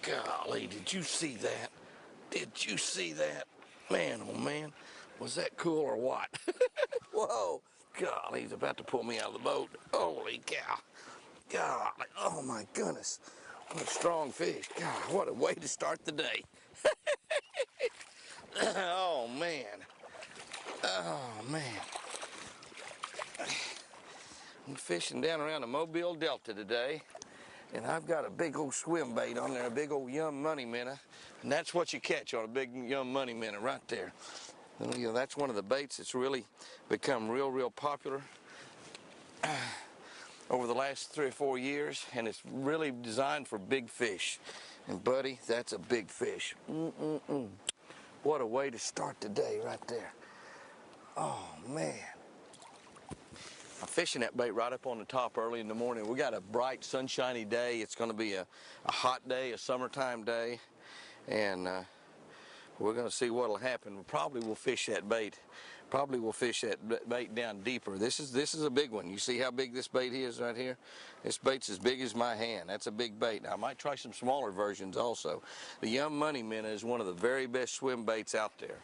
Golly, did you see that? Did you see that? Man, oh man, was that cool or what? Whoa, golly, he's about to pull me out of the boat. Holy cow. Golly, oh my goodness. What a strong fish. God, what a way to start the day. Oh man. Oh man. I'm fishing down around the Mobile Delta today, and I've got a big old swim bait on there, a big old Yum Money Minnow, and that's what you catch on a big Yum Money Minnow right there. And, you know, that's one of the baits that's really become real popular over the last 3 or 4 years, and it's really designed for big fish. And buddy, that's a big fish. What a way to start the day right there. Oh man. I'm fishing that bait right up on the top early in the morning. We got a bright, sunshiny day. It's going to be a hot day, a summertime day, and we're going to see what will happen. Probably we'll fish that bait. Probably we'll fish that bait down deeper. This is a big one. You see how big this bait is right here? This bait's as big as my hand. That's a big bait. Now, I might try some smaller versions also. The Yum Money Minnow is one of the very best swim baits out there.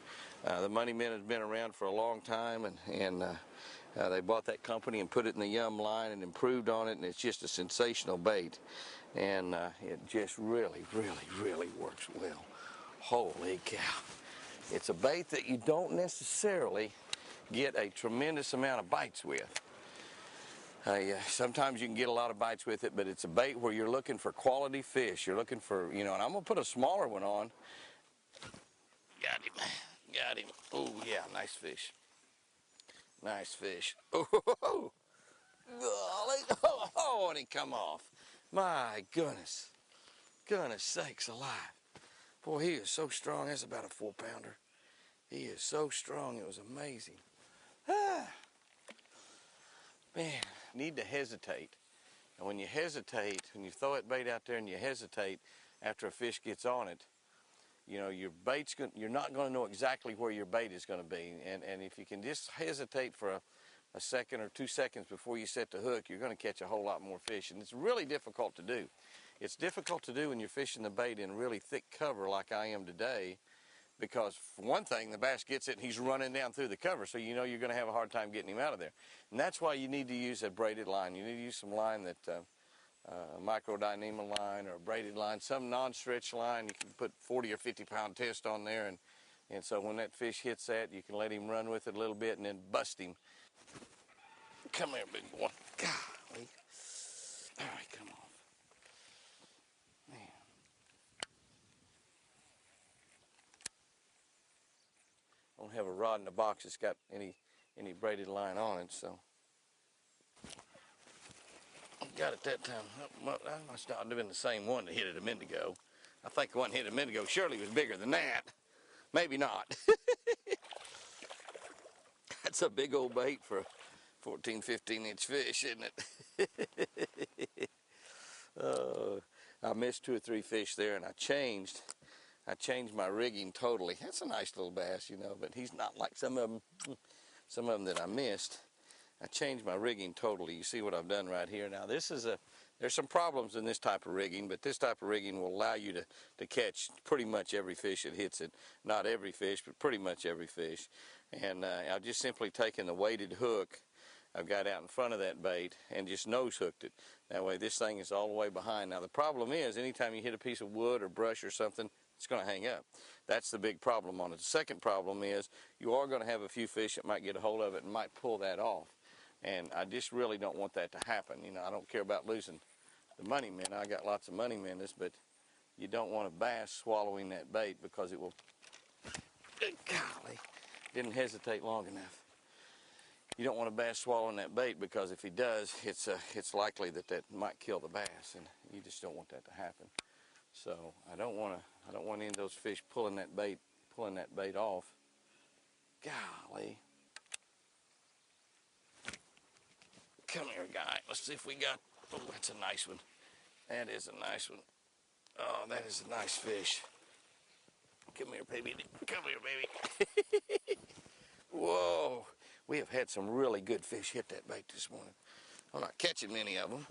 The Money Minnow has been around for a long time, and they bought that company and put it in the Yum line and improved on it, and it's just a sensational bait. And it just really works well. Holy cow. It's a bait that you don't necessarily get a tremendous amount of bites with. Sometimes you can get a lot of bites with it, but it's a bait where you're looking for quality fish. You're looking for, you know, and I'm going to put a smaller one on. Got him. Got him. Oh, yeah, nice fish. Nice fish. Oh, golly. Oh, and he come off. My goodness. Goodness sakes alive. Boy, he is so strong. That's about a 4-pounder. He is so strong. It was amazing. Man, need to hesitate. And when you hesitate, when you throw that bait out there and you hesitate after a fish gets on it, you know, your bait's you're not going to know exactly where your bait is going to be. And if you can just hesitate for a second or 2 seconds before you set the hook, you're going to catch a whole lot more fish. And it's really difficult to do. It's difficult to do when you're fishing the bait in really thick cover like I am today, because for one thing, the bass gets it and he's running down through the cover, so you know you're going to have a hard time getting him out of there. And that's why you need to use a braided line. You need to use some line that micro Dyneema line or a braided line, some non-stretch line. You can put 40 or 50 pound test on there, and so when that fish hits that, you can let him run with it a little bit and then bust him. Come here, big boy. Golly. All right, come on. Man. I don't have a rod in the box that's got any braided line on it, so got it that time. I must not have been the same one that hit it a minute ago. I think the one that hit it a minute ago surely was bigger than that. Maybe not. That's a big old bait for a 14, 15-inch fish, isn't it? I missed 2 or 3 fish there, and I changed my rigging totally. That's a nice little bass, you know, but he's not like some of them that I missed. I changed my rigging totally. You see what I've done right here. Now there's some problems in this type of rigging, but this type of rigging will allow you to catch pretty much every fish that hits it. Not every fish, but pretty much every fish. And I've just simply taken the weighted hook I've got out in front of that bait and just nose hooked it. That way this thing is all the way behind. Now the problem is, anytime you hit a piece of wood or brush or something, it's going to hang up. That's the big problem on it. The second problem is you are going to have a few fish that might get a hold of it and might pull that off. And I just really don't want that to happen. You know, I don't care about losing the money minnow. I got lots of money minnows, but you don't want a bass swallowing that bait because it will, golly, didn't hesitate long enough. You don't want a bass swallowing that bait, because if he does, it's likely that might kill the bass, and you just don't want that to happen. So I don't want any of those fish pulling that bait off. Golly. Come here, guy. Let's see if we got, oh, that's a nice one. That is a nice one. Oh, that is a nice fish. Come here, baby. Come here, baby. Whoa. We have had some really good fish hit that bait this morning. I'm not catching many of them.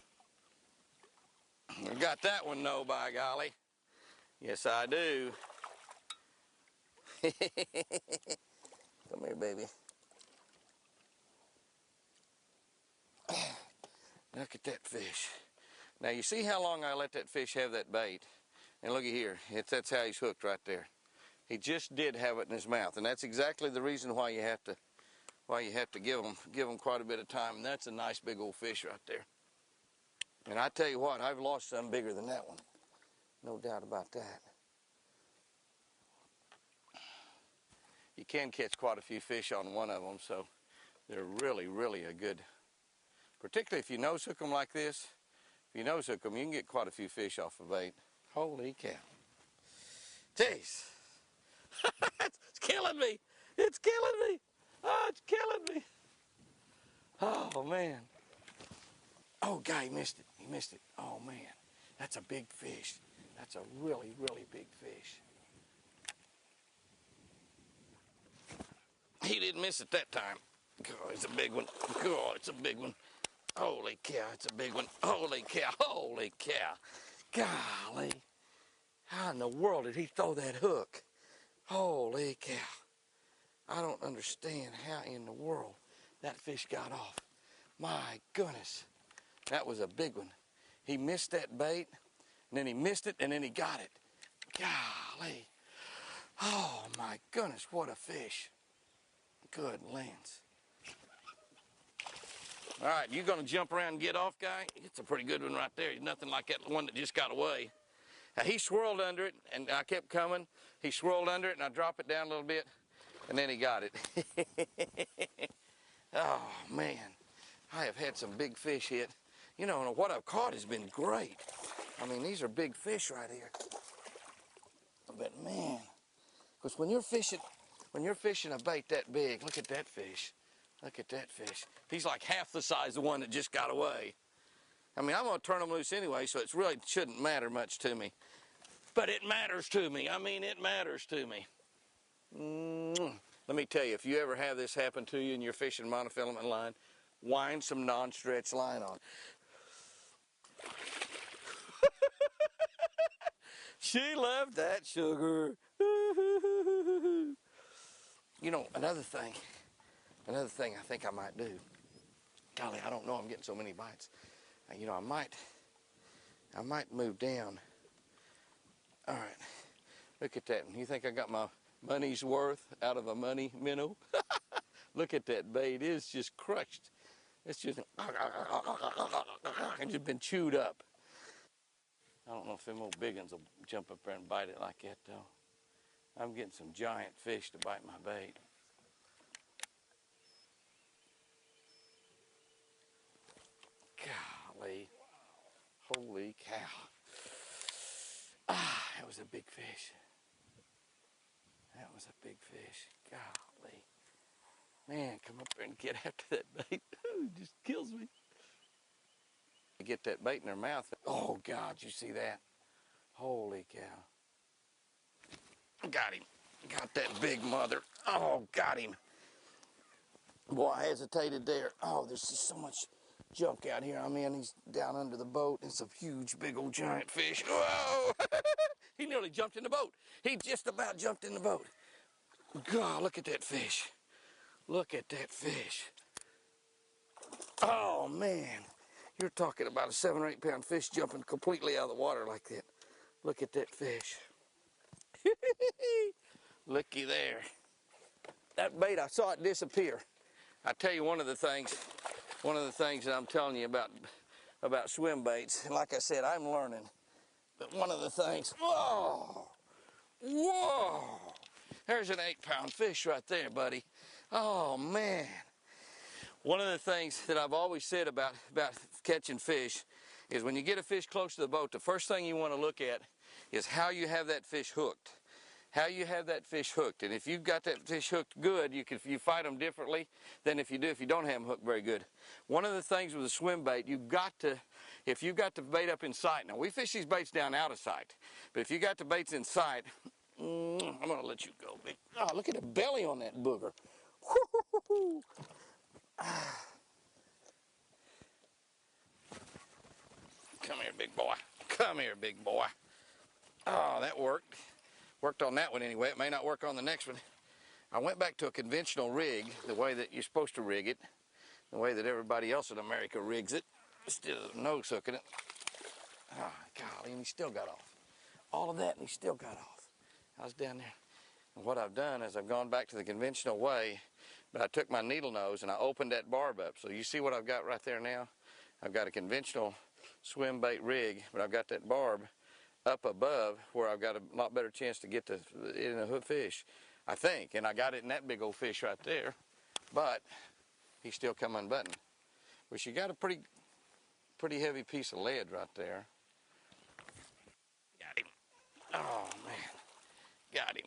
We got that one, though, by golly. Yes, I do. Come here, baby. Look at that fish. Now, you see how long I let that fish have that bait? And looky here, that's how he's hooked right there. He just did have it in his mouth, and that's exactly the reason why you have to give him quite a bit of time. And that's a nice big old fish right there. And I tell you what, I've lost some bigger than that one. No doubt about that. You can catch quite a few fish on one of them, so they're really, really a good, particularly if you nose hook them like this. If you nose hook them, you can get quite a few fish off of bait. Holy cow. Jeez. It's killing me. It's killing me. Oh, it's killing me. Oh, man. Oh, guy, he missed it. He missed it. Oh, man. That's a big fish. That's a really, really big fish. He didn't miss it that time. God, it's a big one. God, it's a big one. Holy cow, it's a big one. Holy cow. Holy cow. Golly. How in the world did he throw that hook? Holy cow. I don't understand how in the world that fish got off. My goodness. That was a big one. He missed that bait, and then he missed it, and then he got it. Golly. Oh, my goodness, what a fish. Good lands. All right, you gonna jump around and get off, guy? It's a pretty good one right there. Nothing like that one that just got away. Now, he swirled under it, and I kept coming. He swirled under it, and I dropped it down a little bit, and then he got it. Oh, man. I have had some big fish hit. You know, and what I've caught has been great. I mean, these are big fish right here. But, man, because when you're fishing a bait that big, look at that fish. Look at that fish. He's like half the size of the one that just got away. I mean, I'm going to turn him loose anyway, so it really shouldn't matter much to me. But it matters to me. I mean, it matters to me. Let me tell you, if you ever have this happen to you and you're fishing monofilament line, wind some non-stretch line on. She loved that sugar. You know, another thing I think I might do. Golly, I don't know, I'm getting so many bites. You know, I might move down. All right, look at that. You think I got my money's worth out of a money minnow? Look at that bait, it's just crushed. It's just, it's just been chewed up. I don't know if them old big ones will jump up there and bite it like that, though. I'm getting some giant fish to bite my bait. Golly. Holy cow. Ah, that was a big fish. That was a big fish. Golly. Man, come up there and get after that bait. It just kills me. Get that bait in their mouth. Oh, God, you see that? Holy cow. Got him. Got that big mother. Oh, got him. Boy, I hesitated there. Oh, there's just so much junk out here. I mean, he's down under the boat. It's a huge, big old giant fish. Whoa! He nearly jumped in the boat. He just about jumped in the boat. God, look at that fish. Look at that fish. Oh, man. You're talking about a 7 or 8 pound fish jumping completely out of the water like that. Look at that fish. Looky there. That bait, I saw it disappear. I tell you, one of the things that I'm telling you about swim baits, like I said, I'm learning. But one of the things, whoa, there's an 8 pound fish right there, buddy. Oh, man. One of the things that I've always said about catching fish is when you get a fish close to the boat, the first thing you want to look at is how you have that fish hooked. How you have that fish hooked. And if you've got that fish hooked good, you fight them differently than if you don't have them hooked very good. One of the things with a swim bait, if you've got the bait up in sight, now we fish these baits down out of sight, but if you got the baits in sight, I'm going to let you go, big. Oh, look at the belly on that booger. Come here, big boy. Come here, big boy. Oh, that worked. Worked on that one anyway. It may not work on the next one. I went back to a conventional rig, the way that you're supposed to rig it, the way that everybody else in America rigs it, instead of nose hooking it. Oh, golly, and he still got off. All of that, and he still got off. I was down there. And what I've done is I've gone back to the conventional way, but I took my needle nose and I opened that barb up. So you see what I've got right there now? I've got a conventional swim bait rig, but I've got that barb up above where I've got a lot better chance to get it in a hook fish, I think. And I got it in that big old fish right there, but he still come unbuttoned. Which you got a pretty heavy piece of lead right there. Got him. Oh man, got him.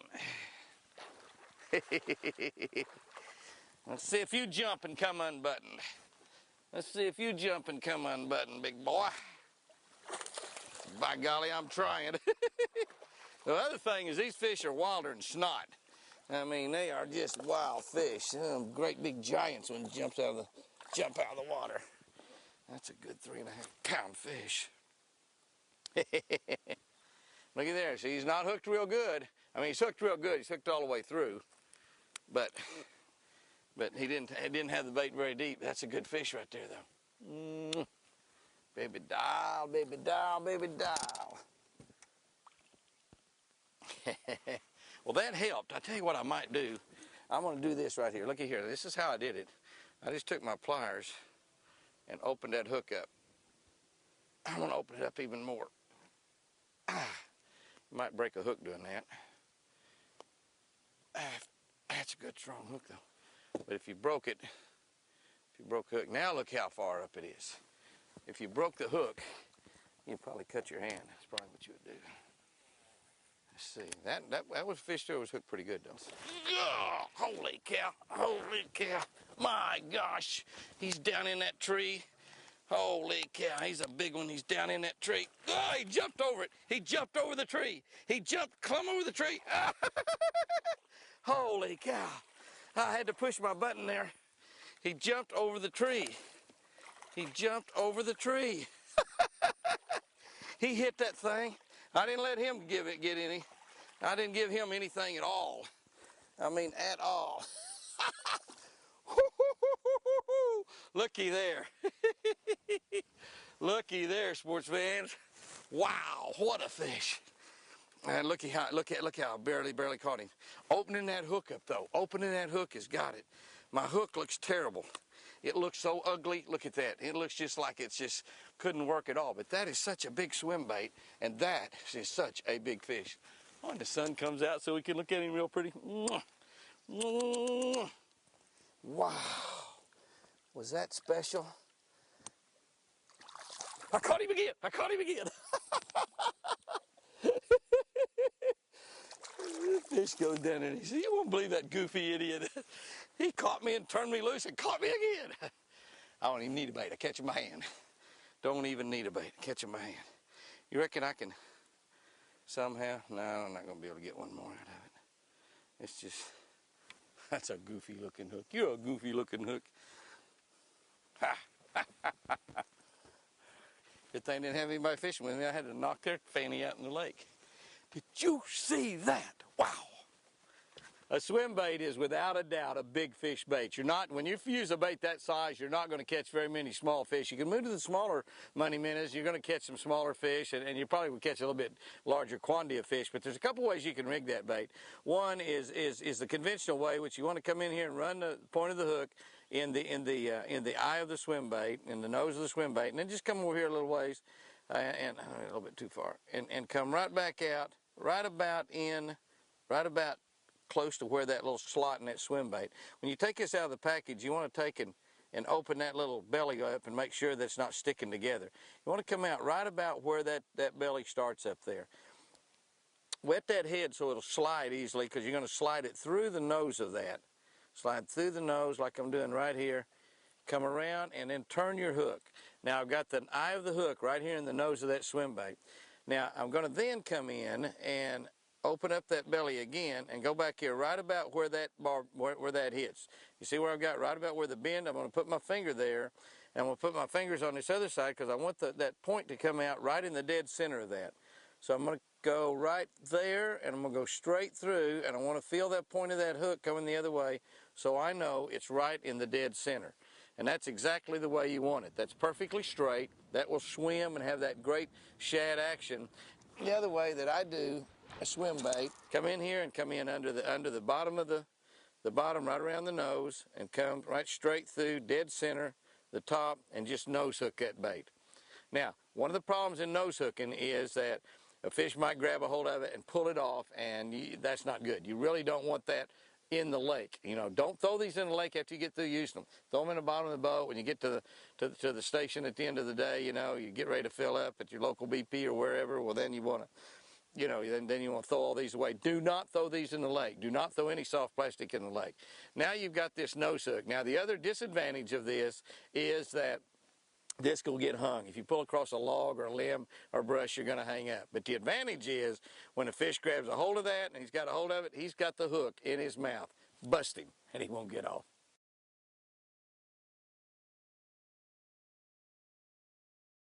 Let's see if you jump and come unbuttoned. Let's see if you jump and come unbuttoned, big boy. By golly, I'm trying. The other thing is these fish are wilder than snot. I mean, they are just wild fish. Great big giants when jump out of the water. That's a good 3.5 pound fish. Look at there. See, he's not hooked real good. I mean, he's hooked real good. He's hooked all the way through. But he didn't have the bait very deep. That's a good fish right there, though. Baby doll, baby doll, baby doll. Well, that helped. I tell you what I might do. I'm going to do this right here. Looky here. This is how I did it. I just took my pliers and opened that hook up. I'm going to open it up even more. Might break a hook doing that. That's a good strong hook though. But if you broke it, if you broke the hook, now look how far up it is. If you broke the hook, you'd probably cut your hand. That's probably what you would do. Let's see. That was fish there was hooked pretty good though. Oh, holy cow! Holy cow! My gosh! He's down in that tree. Holy cow! He's a big one. He's down in that tree. Oh, he jumped over it. He jumped over the tree. He jumped, clumb over the tree. Holy cow! I had to push my button there. He jumped over the tree. He jumped over the tree. He hit that thing. I didn't let him get any. I didn't give him anything at all. I mean, at all. Looky there. Looky there, sports fans. Wow, what a fish. And look how I barely caught him. Opening that hook up though. Opening that hook has got it. My hook looks terrible. It looks so ugly. Look at that. It looks just like it's just couldn't work at all. But that is such a big swim bait, and that is such a big fish. Oh, and the sun comes out so we can look at him real pretty. Wow. Was that special? I caught him again. I caught him again. The fish goes down and he says, "You won't believe that goofy idiot. He caught me and turned me loose and caught me again." I don't even need a bait. I catch him by hand. Don't even need a bait. I catch him by hand. You reckon I can somehow? No, I'm not going to be able to get one more out of it. It's just, that's a goofy looking hook. You're a goofy looking hook. Ha! Good thing I didn't have anybody fishing with me. I had to knock their fanny out in the lake. Did you see that? Wow. A swim bait is without a doubt a big fish bait. When you use a bait that size, you're not going to catch very many small fish. You can move to the smaller money minnows, you're going to catch some smaller fish, and you probably will catch a little bit larger quantity of fish. But there's a couple ways you can rig that bait. One is the conventional way, which you want to come in here and run the point of the hook in the eye of the swim bait, in the nose of the swim bait, and then just come over here a little ways, and a little bit too far, and come right back out, right about close to where that little slot in that swim bait. When you take this out of the package, you want to take and open that little belly up and make sure that it's not sticking together. You want to come out right about where that belly starts up there. Wet that head so it'll slide easily, because you're going to slide it through the nose of that. Slide through the nose like I'm doing right here. Come around and then turn your hook. Now I've got the eye of the hook right here in the nose of that swim bait. Now I'm going to then come in and open up that belly again and go back here right about where that where that hits. You see where I've got right about where the bend? I'm going to put my finger there, and I'm going to put my fingers on this other side because I want that point to come out right in the dead center of that. So I'm going to go right there, and I'm going to go straight through, and I want to feel that point of that hook coming the other way so I know it's right in the dead center. And that's exactly the way you want it. That's perfectly straight. That will swim and have that great shad action. The other way that I do a swim bait, come in here and come in under the bottom of the bottom right around the nose and come right straight through, dead center, the top, and just nose hook that bait. Now, one of the problems in nose hooking is that a fish might grab a hold of it and pull it off, and that's not good. You really don't want that in the lake. You know, don't throw these in the lake after you get through using them. Throw them in the bottom of the boat when you get to the station at the end of the day. You know, you get ready to fill up at your local BP or wherever. Well, then you want to, you know, then you want to throw all these away. Do not throw these in the lake. Do not throw any soft plastic in the lake. Now you've got this nose hook. Now the other disadvantage of this is that this will get hung. If you pull across a log or a limb or brush, you're going to hang up. But the advantage is when a fish grabs a hold of that and he's got a hold of it, he's got the hook in his mouth. Bust him and he won't get off.